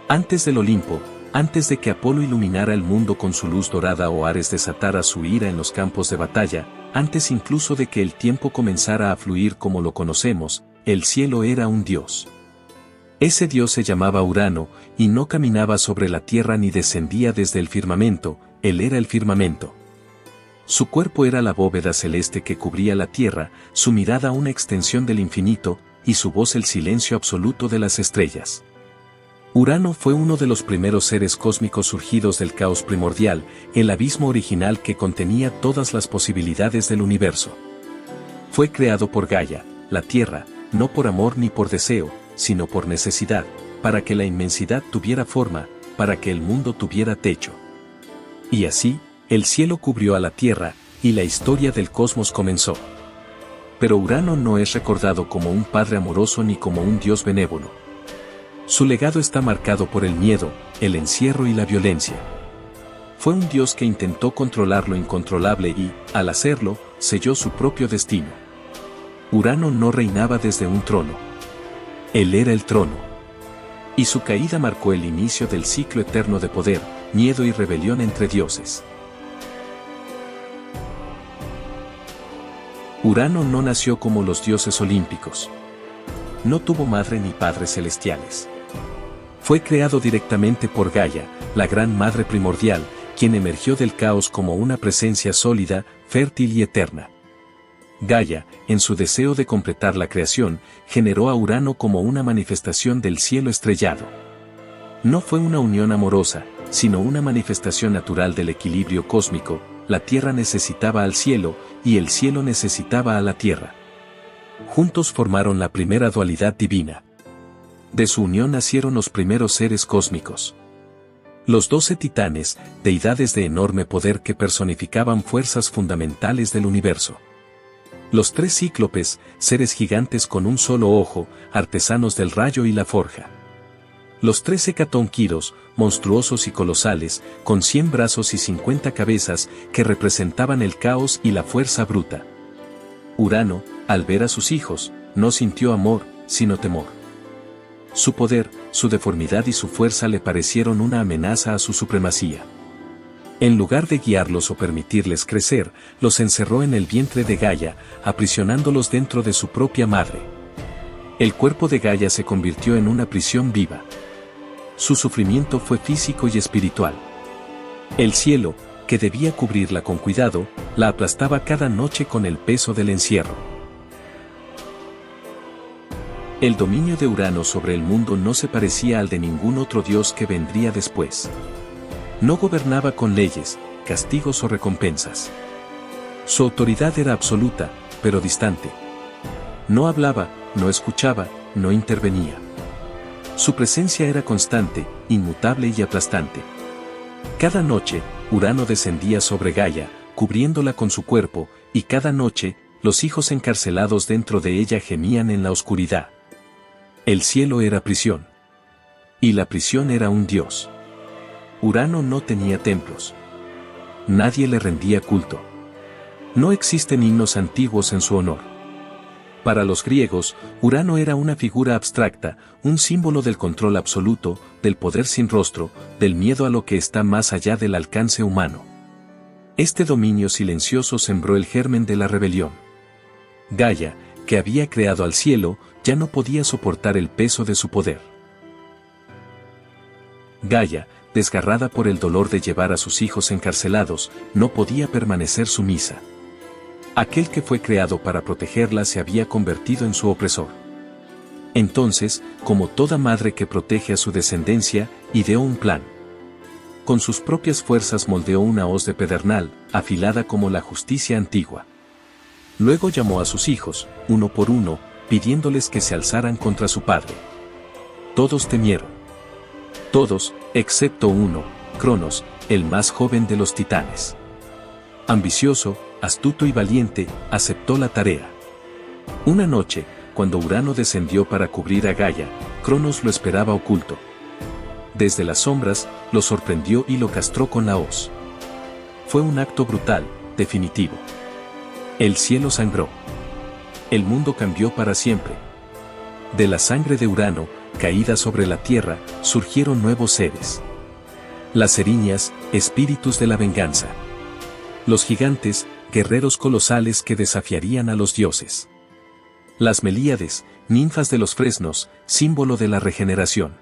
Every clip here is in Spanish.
Antes del Olimpo, antes de que Apolo iluminara el mundo con su luz dorada o Ares desatara su ira en los campos de batalla, antes incluso de que el tiempo comenzara a fluir como lo conocemos, el cielo era un dios. Ese dios se llamaba Urano, y no caminaba sobre la tierra ni descendía desde el firmamento, él era el firmamento. Su cuerpo era la bóveda celeste que cubría la tierra, su mirada una extensión del infinito, y su voz el silencio absoluto de las estrellas. Urano fue uno de los primeros seres cósmicos surgidos del caos primordial, el abismo original que contenía todas las posibilidades del universo. Fue creado por Gaia, la Tierra, no por amor ni por deseo, sino por necesidad, para que la inmensidad tuviera forma, para que el mundo tuviera techo. Y así, el cielo cubrió a la Tierra, y la historia del cosmos comenzó. Pero Urano no es recordado como un padre amoroso ni como un dios benévolo. Su legado está marcado por el miedo, el encierro y la violencia. Fue un dios que intentó controlar lo incontrolable y, al hacerlo, selló su propio destino. Urano no reinaba desde un trono. Él era el trono. Y su caída marcó el inicio del ciclo eterno de poder, miedo y rebelión entre dioses. Urano no nació como los dioses olímpicos. No tuvo madre ni padres celestiales. Fue creado directamente por Gaia, la gran madre primordial, quien emergió del caos como una presencia sólida, fértil y eterna. Gaia, en su deseo de completar la creación, generó a Urano como una manifestación del cielo estrellado. No fue una unión amorosa, sino una manifestación natural del equilibrio cósmico. La Tierra necesitaba al cielo, y el cielo necesitaba a la Tierra. Juntos formaron la primera dualidad divina. De su unión nacieron los primeros seres cósmicos. Los 12 titanes, deidades de enorme poder que personificaban fuerzas fundamentales del universo. Los 3 cíclopes, seres gigantes con un solo ojo, artesanos del rayo y la forja. Los 3 hecatónquiros, monstruosos y colosales, con 100 brazos y 50 cabezas, que representaban el caos y la fuerza bruta. Urano, al ver a sus hijos, no sintió amor, sino temor. Su poder, su deformidad y su fuerza le parecieron una amenaza a su supremacía. En lugar de guiarlos o permitirles crecer, los encerró en el vientre de Gaia, aprisionándolos dentro de su propia madre. El cuerpo de Gaia se convirtió en una prisión viva. Su sufrimiento fue físico y espiritual. El cielo, que debía cubrirla con cuidado, la aplastaba cada noche con el peso del encierro. El dominio de Urano sobre el mundo no se parecía al de ningún otro dios que vendría después. No gobernaba con leyes, castigos o recompensas. Su autoridad era absoluta, pero distante. No hablaba, no escuchaba, no intervenía. Su presencia era constante, inmutable y aplastante. Cada noche, Urano descendía sobre Gaia, cubriéndola con su cuerpo, y cada noche, los hijos encarcelados dentro de ella gemían en la oscuridad. El cielo era prisión. Y la prisión era un dios. Urano no tenía templos. Nadie le rendía culto. No existen himnos antiguos en su honor. Para los griegos, Urano era una figura abstracta, un símbolo del control absoluto, del poder sin rostro, del miedo a lo que está más allá del alcance humano. Este dominio silencioso sembró el germen de la rebelión. Gaia, que había creado al cielo, ya no podía soportar el peso de su poder. Gaia, desgarrada por el dolor de llevar a sus hijos encarcelados, no podía permanecer sumisa. Aquel que fue creado para protegerla se había convertido en su opresor. Entonces, como toda madre que protege a su descendencia, ideó un plan. Con sus propias fuerzas moldeó una hoz de pedernal, afilada como la justicia antigua. Luego llamó a sus hijos, uno por uno, pidiéndoles que se alzaran contra su padre. Todos temieron. Todos, excepto uno, Cronos, el más joven de los titanes. Ambicioso, astuto y valiente, aceptó la tarea. Una noche, cuando Urano descendió para cubrir a Gaia, Cronos lo esperaba oculto. Desde las sombras, lo sorprendió y lo castró con la hoz. Fue un acto brutal, definitivo. El cielo sangró. El mundo cambió para siempre. De la sangre de Urano, caída sobre la tierra, surgieron nuevos seres. Las eriñas, espíritus de la venganza. Los gigantes, guerreros colosales que desafiarían a los dioses. Las melíades, ninfas de los fresnos, símbolo de la regeneración.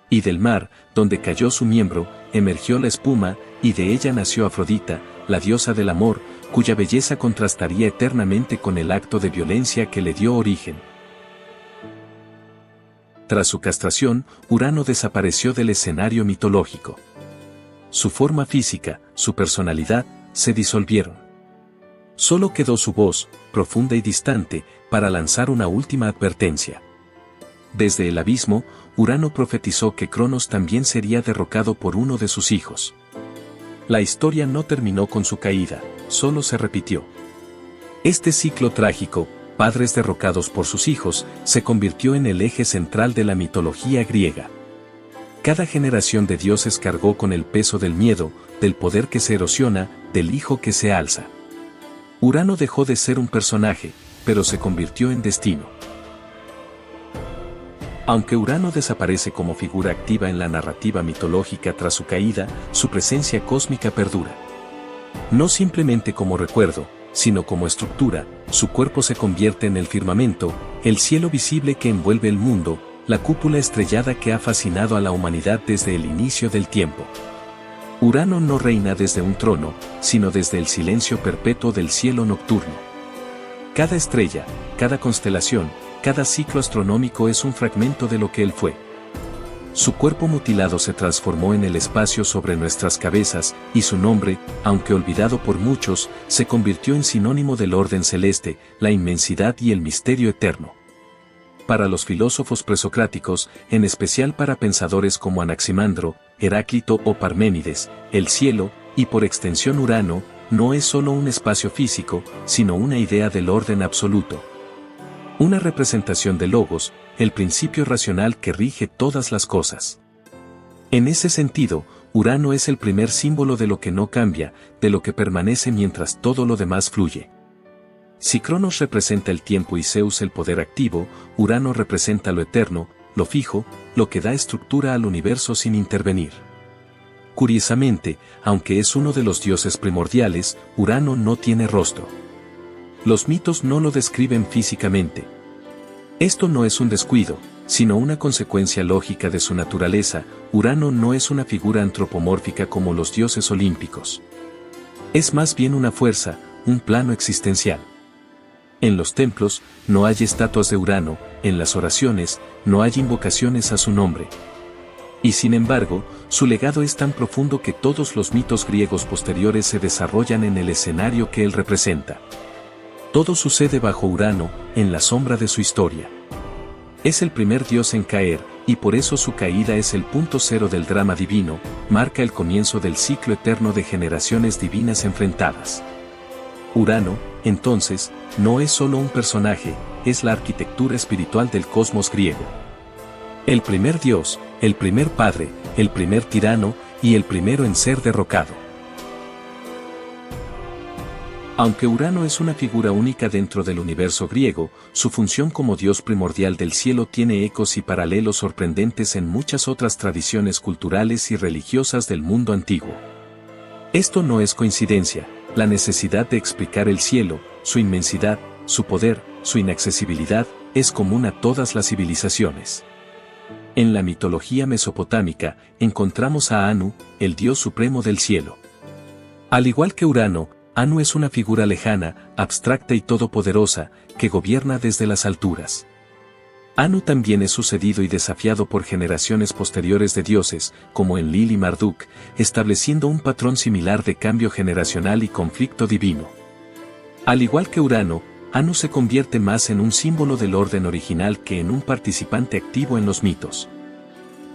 Y del mar, donde cayó su miembro, emergió la espuma, y de ella nació Afrodita, la diosa del amor, cuya belleza contrastaría eternamente con el acto de violencia que le dio origen. Tras su castración, Urano desapareció del escenario mitológico. Su forma física, su personalidad, se disolvieron. Solo quedó su voz, profunda y distante, para lanzar una última advertencia. Desde el abismo, Urano profetizó que Cronos también sería derrocado por uno de sus hijos. La historia no terminó con su caída, solo se repitió. Este ciclo trágico, padres derrocados por sus hijos, se convirtió en el eje central de la mitología griega. Cada generación de dioses cargó con el peso del miedo, del poder que se erosiona, del hijo que se alza. Urano dejó de ser un personaje, pero se convirtió en destino. Aunque Urano desaparece como figura activa en la narrativa mitológica tras su caída, su presencia cósmica perdura. No simplemente como recuerdo, sino como estructura, su cuerpo se convierte en el firmamento, el cielo visible que envuelve el mundo, la cúpula estrellada que ha fascinado a la humanidad desde el inicio del tiempo. Urano no reina desde un trono, sino desde el silencio perpetuo del cielo nocturno. Cada estrella, cada constelación, cada ciclo astronómico es un fragmento de lo que él fue. Su cuerpo mutilado se transformó en el espacio sobre nuestras cabezas, y su nombre, aunque olvidado por muchos, se convirtió en sinónimo del orden celeste, la inmensidad y el misterio eterno. Para los filósofos presocráticos, en especial para pensadores como Anaximandro, Heráclito o Parménides, el cielo, y por extensión Urano, no es solo un espacio físico, sino una idea del orden absoluto. Una representación del logos, el principio racional que rige todas las cosas. En ese sentido, Urano es el primer símbolo de lo que no cambia, de lo que permanece mientras todo lo demás fluye. Si Cronos representa el tiempo y Zeus el poder activo, Urano representa lo eterno, lo fijo, lo que da estructura al universo sin intervenir. Curiosamente, aunque es uno de los dioses primordiales, Urano no tiene rostro. Los mitos no lo describen físicamente. Esto no es un descuido, sino una consecuencia lógica de su naturaleza. Urano no es una figura antropomórfica como los dioses olímpicos. Es más bien una fuerza, un plano existencial. En los templos, no hay estatuas de Urano, en las oraciones, no hay invocaciones a su nombre. Y sin embargo, su legado es tan profundo que todos los mitos griegos posteriores se desarrollan en el escenario que él representa. Todo sucede bajo Urano, en la sombra de su historia. Es el primer dios en caer, y por eso su caída es el punto cero del drama divino, marca el comienzo del ciclo eterno de generaciones divinas enfrentadas. Urano, entonces, no es solo un personaje, es la arquitectura espiritual del cosmos griego. El primer dios, el primer padre, el primer tirano, y el primero en ser derrocado. Aunque Urano es una figura única dentro del universo griego, su función como dios primordial del cielo tiene ecos y paralelos sorprendentes en muchas otras tradiciones culturales y religiosas del mundo antiguo. Esto no es coincidencia, la necesidad de explicar el cielo, su inmensidad, su poder, su inaccesibilidad, es común a todas las civilizaciones. En la mitología mesopotámica, encontramos a Anu, el dios supremo del cielo. Al igual que Urano, Anu es una figura lejana, abstracta y todopoderosa, que gobierna desde las alturas. Anu también es sucedido y desafiado por generaciones posteriores de dioses, como Enlil y Marduk, estableciendo un patrón similar de cambio generacional y conflicto divino. Al igual que Urano, Anu se convierte más en un símbolo del orden original que en un participante activo en los mitos.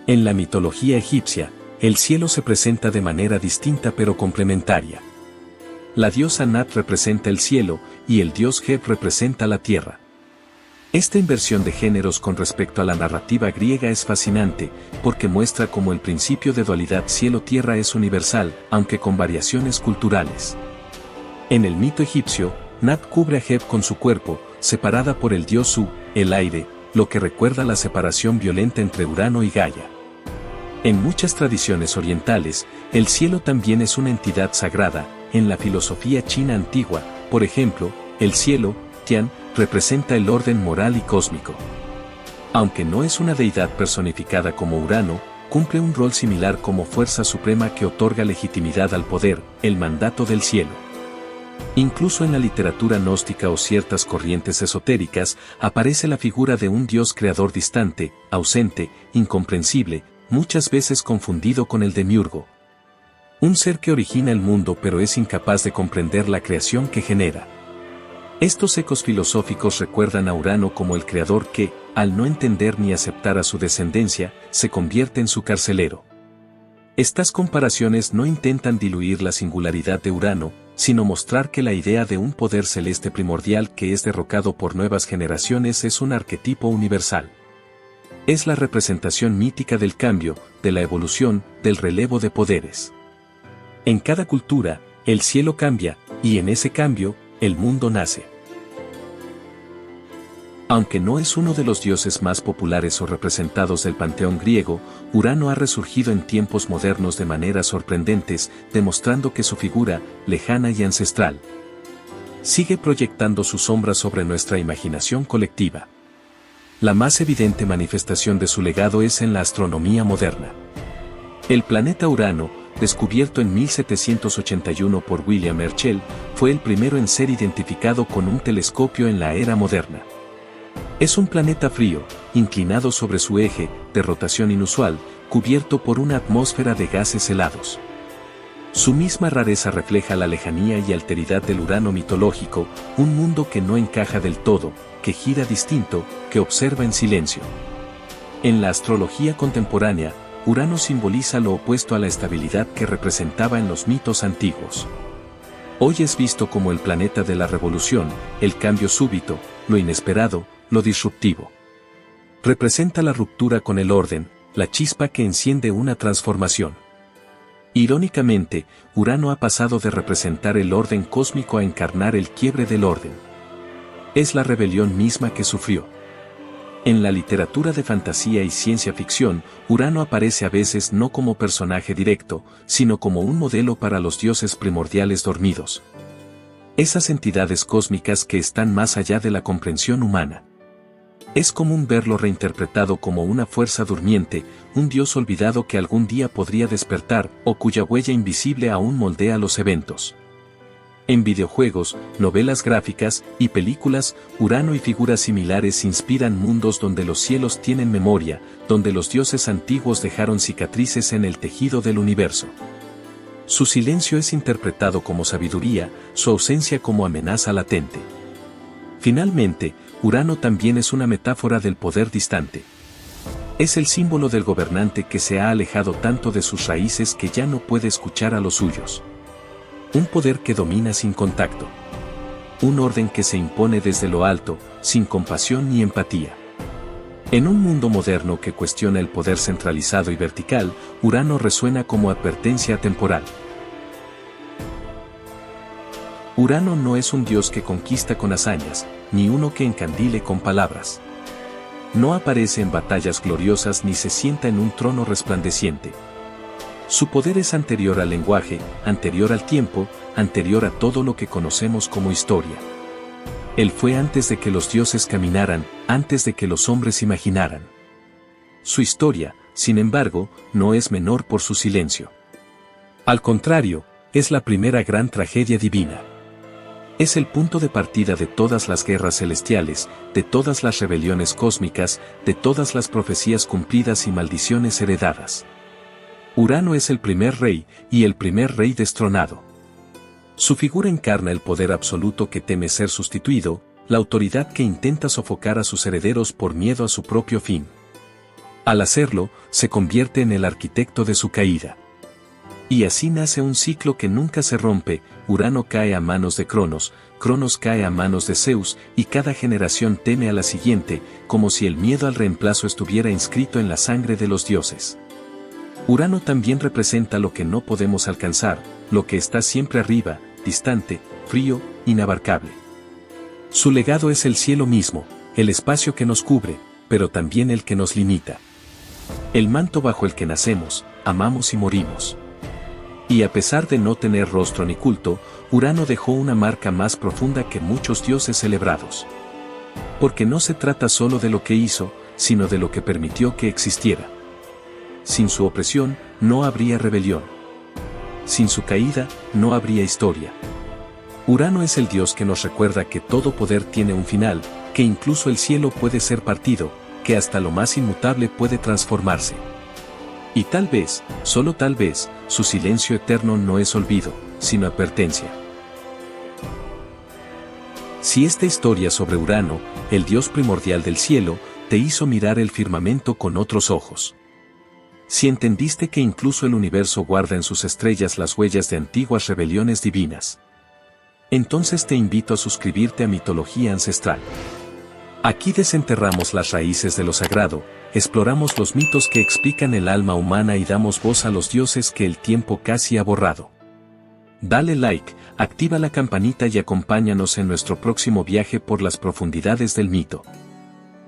En la mitología egipcia, el cielo se presenta de manera distinta pero complementaria. La diosa Nat representa el cielo, y el dios Heb representa la tierra. Esta inversión de géneros con respecto a la narrativa griega es fascinante, porque muestra cómo el principio de dualidad cielo-tierra es universal, aunque con variaciones culturales. En el mito egipcio, Nat cubre a Heb con su cuerpo, separada por el dios Su, el aire, lo que recuerda la separación violenta entre Urano y Gaia. En muchas tradiciones orientales, el cielo también es una entidad sagrada. En la filosofía china antigua, por ejemplo, el cielo, Tian, representa el orden moral y cósmico. Aunque no es una deidad personificada como Urano, cumple un rol similar como fuerza suprema que otorga legitimidad al poder, el mandato del cielo. Incluso en la literatura gnóstica o ciertas corrientes esotéricas, aparece la figura de un dios creador distante, ausente, incomprensible, muchas veces confundido con el demiurgo. Un ser que origina el mundo pero es incapaz de comprender la creación que genera. Estos ecos filosóficos recuerdan a Urano como el creador que, al no entender ni aceptar a su descendencia, se convierte en su carcelero. Estas comparaciones no intentan diluir la singularidad de Urano, sino mostrar que la idea de un poder celeste primordial que es derrocado por nuevas generaciones es un arquetipo universal. Es la representación mítica del cambio, de la evolución, del relevo de poderes. En cada cultura, el cielo cambia, y en ese cambio, el mundo nace. Aunque no es uno de los dioses más populares o representados del panteón griego, Urano ha resurgido en tiempos modernos de maneras sorprendentes, demostrando que su figura, lejana y ancestral, sigue proyectando su sombra sobre nuestra imaginación colectiva. La más evidente manifestación de su legado es en la astronomía moderna. El planeta Urano, descubierto en 1781 por William Herschel, fue el primero en ser identificado con un telescopio en la era moderna. Es un planeta frío, inclinado sobre su eje de rotación inusual, cubierto por una atmósfera de gases helados. Su misma rareza refleja la lejanía y alteridad del Urano mitológico, un mundo que no encaja del todo, que gira distinto, que observa en silencio. En la astrología contemporánea, Urano simboliza lo opuesto a la estabilidad que representaba en los mitos antiguos. Hoy es visto como el planeta de la revolución, el cambio súbito, lo inesperado, lo disruptivo. Representa la ruptura con el orden, la chispa que enciende una transformación. Irónicamente, Urano ha pasado de representar el orden cósmico a encarnar el quiebre del orden. Es la rebelión misma que sufrió. En la literatura de fantasía y ciencia ficción, Urano aparece a veces no como personaje directo, sino como un modelo para los dioses primordiales dormidos. Esas entidades cósmicas que están más allá de la comprensión humana. Es común verlo reinterpretado como una fuerza durmiente, un dios olvidado que algún día podría despertar o cuya huella invisible aún moldea los eventos. En videojuegos, novelas gráficas y películas, Urano y figuras similares inspiran mundos donde los cielos tienen memoria, donde los dioses antiguos dejaron cicatrices en el tejido del universo. Su silencio es interpretado como sabiduría, su ausencia como amenaza latente. Finalmente, Urano también es una metáfora del poder distante. Es el símbolo del gobernante que se ha alejado tanto de sus raíces que ya no puede escuchar a los suyos. Un poder que domina sin contacto. Un orden que se impone desde lo alto, sin compasión ni empatía. En un mundo moderno que cuestiona el poder centralizado y vertical, Urano resuena como advertencia atemporal. Urano no es un dios que conquista con hazañas, ni uno que encandile con palabras. No aparece en batallas gloriosas ni se sienta en un trono resplandeciente. Su poder es anterior al lenguaje, anterior al tiempo, anterior a todo lo que conocemos como historia. Él fue antes de que los dioses caminaran, antes de que los hombres imaginaran. Su historia, sin embargo, no es menor por su silencio. Al contrario, es la primera gran tragedia divina. Es el punto de partida de todas las guerras celestiales, de todas las rebeliones cósmicas, de todas las profecías cumplidas y maldiciones heredadas. Urano es el primer rey, y el primer rey destronado. Su figura encarna el poder absoluto que teme ser sustituido, la autoridad que intenta sofocar a sus herederos por miedo a su propio fin. Al hacerlo, se convierte en el arquitecto de su caída. Y así nace un ciclo que nunca se rompe, Urano cae a manos de Cronos, Cronos cae a manos de Zeus, y cada generación teme a la siguiente, como si el miedo al reemplazo estuviera inscrito en la sangre de los dioses. Urano también representa lo que no podemos alcanzar, lo que está siempre arriba, distante, frío, inabarcable. Su legado es el cielo mismo, el espacio que nos cubre, pero también el que nos limita. El manto bajo el que nacemos, amamos y morimos. Y a pesar de no tener rostro ni culto, Urano dejó una marca más profunda que muchos dioses celebrados. Porque no se trata solo de lo que hizo, sino de lo que permitió que existiera. Sin su opresión, no habría rebelión. Sin su caída, no habría historia. Urano es el dios que nos recuerda que todo poder tiene un final, que incluso el cielo puede ser partido, que hasta lo más inmutable puede transformarse. Y tal vez, solo tal vez, su silencio eterno no es olvido, sino advertencia. Si esta historia sobre Urano, el dios primordial del cielo, te hizo mirar el firmamento con otros ojos. Si entendiste que incluso el universo guarda en sus estrellas las huellas de antiguas rebeliones divinas, entonces te invito a suscribirte a Mitología Ancestral. Aquí desenterramos las raíces de lo sagrado, exploramos los mitos que explican el alma humana y damos voz a los dioses que el tiempo casi ha borrado. Dale like, activa la campanita y acompáñanos en nuestro próximo viaje por las profundidades del mito.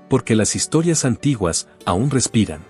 Porque las historias antiguas aún respiran.